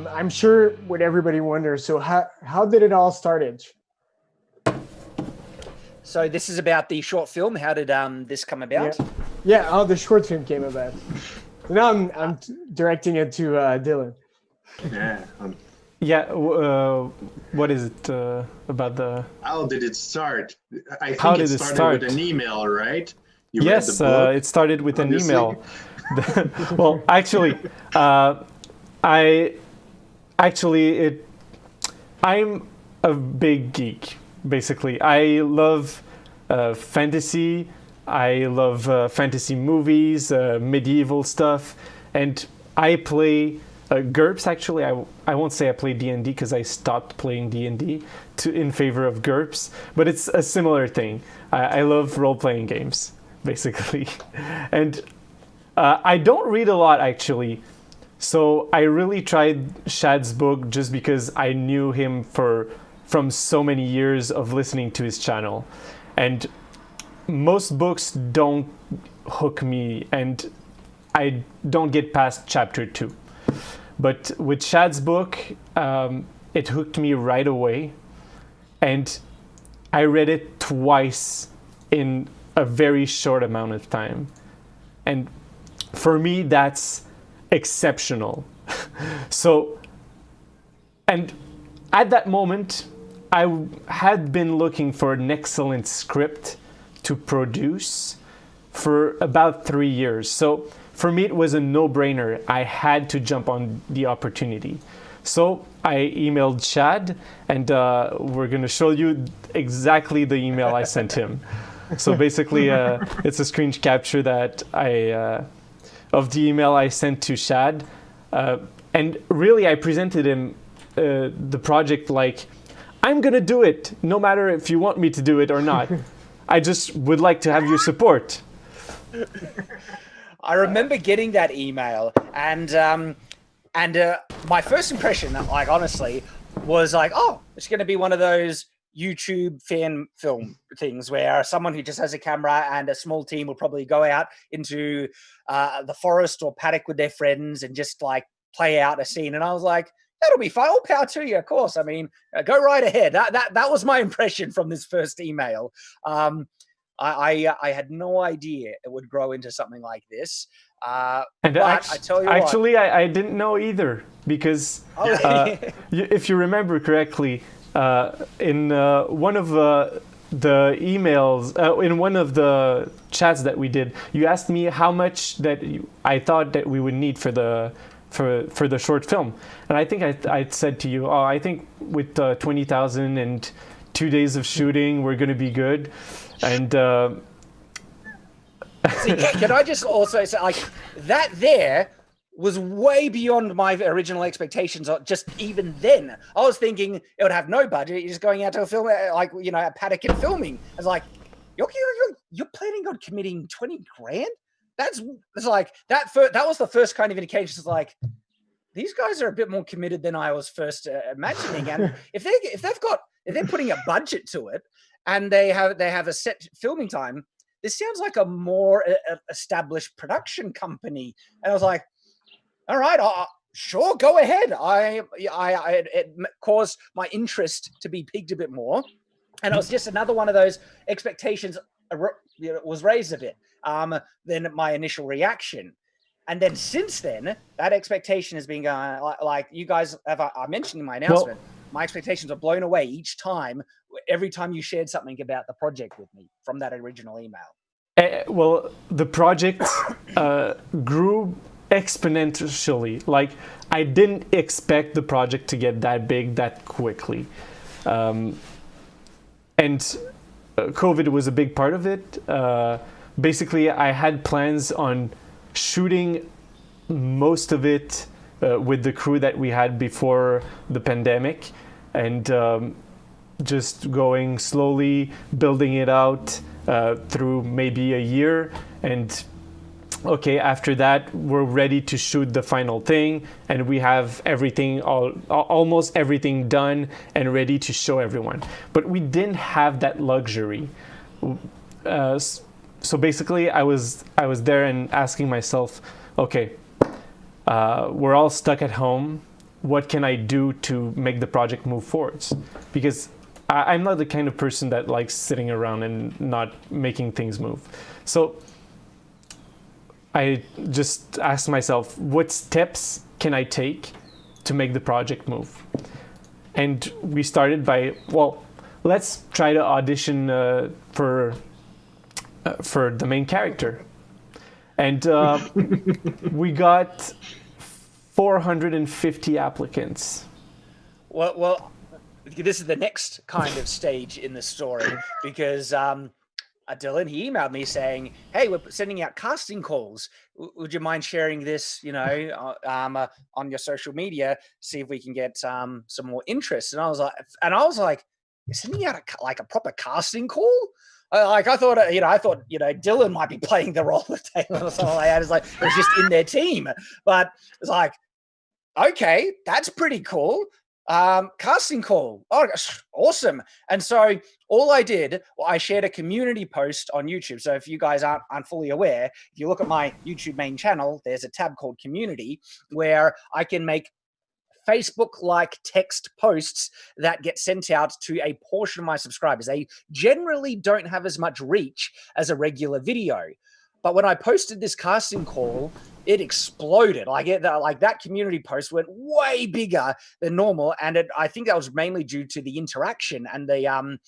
I'm sure what everybody wonders. So how did it all started? So this is about the short film. How did this come about? Yeah. Oh, the short film came about. Now I'm directing it to Dylan. Yeah. Yeah, what is it about the... How did it start? I think How it did it started start? with an email, right? You read Yes, the book, it started with obviously. an email. Well, actually, I'm a big geek, basically. I love fantasy. I love fantasy movies, medieval stuff, and I play GURPS. Actually, I won't say I play D&D because I stopped playing D&D in favor of GURPS, but it's a similar thing. I love role-playing games, basically, and I don't read a lot, actually. So I really tried Shad's book just because I knew him from so many years of listening to his channel. And most books don't hook me, and I don't get past chapter 2. But with Shad's book, it hooked me right away. And I read it twice in a very short amount of time. And for me, that's exceptional. So, and at that moment, I had been looking for an excellent script to produce for about 3 years. So for me, it was a no-brainer. I had to jump on the opportunity. So I emailed Shad, and we're going to show you exactly the email I sent him. So basically, it's a screen capture that of the email I sent to Shad. And really, I presented him the project like, I'm going to do it, no matter if you want me to do it or not. I just would like to have your support. I remember getting that email, and my first impression, like honestly, was like, oh, it's going to be one of those YouTube fan film things where someone who just has a camera and a small team will probably go out into the forest or paddock with their friends and just like play out a scene. And I was like, that'll be fun. All power to you, of course. I mean, go right ahead. That was my impression from this first email. I had no idea it would grow into something like this. And I tell you actually, what, I didn't know either, because if you remember correctly, in one of the emails, in one of the chats that we did, you asked me how much that I thought that we would need for the short film, and I think I said to you, oh, I think with 20,000 and 2 days of shooting, we're going to be good. And see, can I just also say, like, that there was way beyond my original expectations. Just even then, I was thinking it would have no budget. You're just going out to a film, like, you know, a paddock and filming. I was like, you're planning on committing 20 grand? It's like that. That was the first kind of indication. It's like, these guys are a bit more committed than I was first imagining. And if they're putting a budget to it, and they have a set filming time, this sounds like a more established production company. And I was like, all right, sure, go ahead. It caused my interest to be piqued a bit more, and it was just another one of those expectations was raised a bit than my initial reaction. And then since then, that expectation has been going, like you guys have, I mentioned in my announcement, my expectations are blown away each time, every time you shared something about the project with me from that original email. Well, the project grew exponentially. Like, I didn't expect the project to get that big that quickly. And COVID was a big part of it. Basically, I had plans on shooting most of it with the crew that we had before the pandemic, and just going slowly, building it out through maybe a year. And okay, after that, we're ready to shoot the final thing, and we have everything, almost everything done and ready to show everyone. But we didn't have that luxury. So basically, I was there and asking myself, okay, we're all stuck at home. what can I do to make the project move forwards? Because I'm not the kind of person that likes sitting around and not making things move. So I just asked myself, what steps can I take to make the project move? And we started by, well, let's try to audition for the main character. And we got 450 applicants. Well, this is the next kind of stage in the story, because Dylan, he emailed me saying, "Hey, we're sending out casting calls. Would you mind sharing this, on your social media? See if we can get some more interest." And I was like, "You're sending out a proper casting call?" I thought, Dylan might be playing the role of Taylor or something like that. It's like it was just in their team, but it's like, okay, that's pretty cool. Casting call. Oh, awesome. And so all I did, I shared a community post on YouTube. So if you guys aren't fully aware, if you look at my YouTube main channel, there's a tab called community where I can make Facebook-like text posts that get sent out to a portion of my subscribers. They generally don't have as much reach as a regular video. But when I posted this casting call, it exploded. That community post went way bigger than normal, and I think that was mainly due to the interaction and the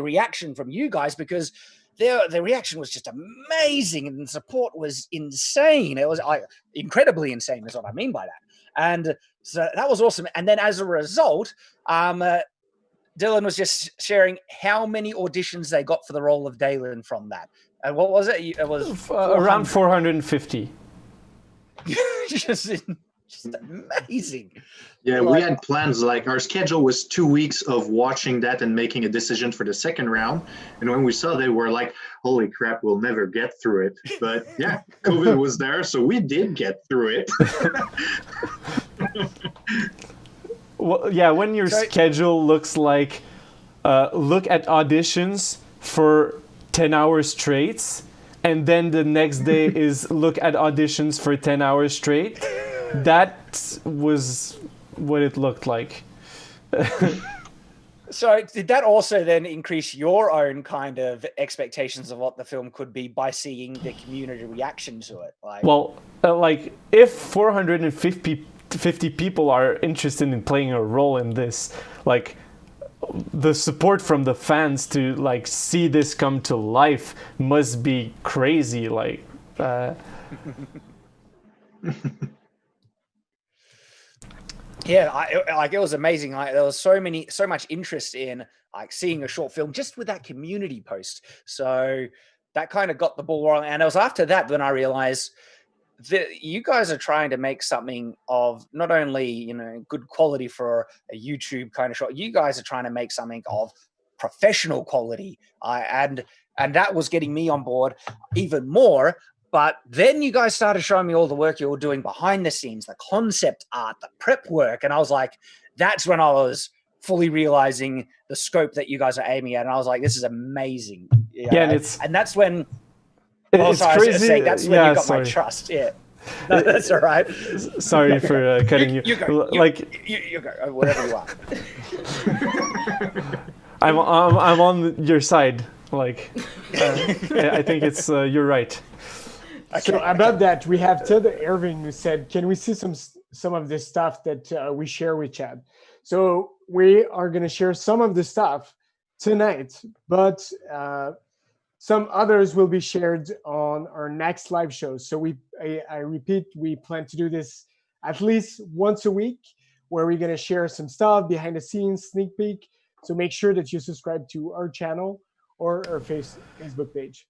reaction from you guys, because the reaction was just amazing and the support was insane. It was incredibly insane, is what I mean by that. And so that was awesome. And then as a result, Dylan was just sharing how many auditions they got for the role of Dalen from that. And what was it? It was around 450. just amazing. Yeah, we had plans, like our schedule was 2 weeks of watching that and making a decision for the second round. And when we saw, they were like, holy crap, we'll never get through it. But yeah, COVID was there, so we did get through it. Well, yeah, when your schedule looks like, look at auditions for 10 hours straight, and then the next day is look at auditions for 10 hours straight, that was what it looked like. So did that also then increase your own kind of expectations of what the film could be by seeing the community reaction to it? Well, if 450 people are interested in playing a role in this, the support from the fans to see this come to life must be crazy. Yeah, it was amazing. There was so much interest in seeing a short film just with that community post. So that kind of got the ball rolling. And it was after that when I realized that you guys are trying to make something of not only good quality for a YouTube kind of shot. You guys are trying to make something of professional quality, and that was getting me on board even more. But then you guys started showing me all the work you were doing behind the scenes, the concept art, the prep work. And I was like, that's when I was fully realizing the scope that you guys are aiming at. And I was like, this is amazing. Yeah, and that's when, it's crazy. That's when you got my trust. Yeah. No, that's all right. Sorry for cutting you. You go. You go. Whatever you are. I'm on your side. I think it's you're right. Okay. So about that, we have Ted Irving who said, "Can we see some of the stuff that we share with Chad?" So we are going to share some of the stuff tonight, but some others will be shared on our next live show. So I repeat, we plan to do this at least once a week, where we're going to share some stuff behind the scenes, sneak peek. So make sure that you subscribe to our channel or our Facebook page.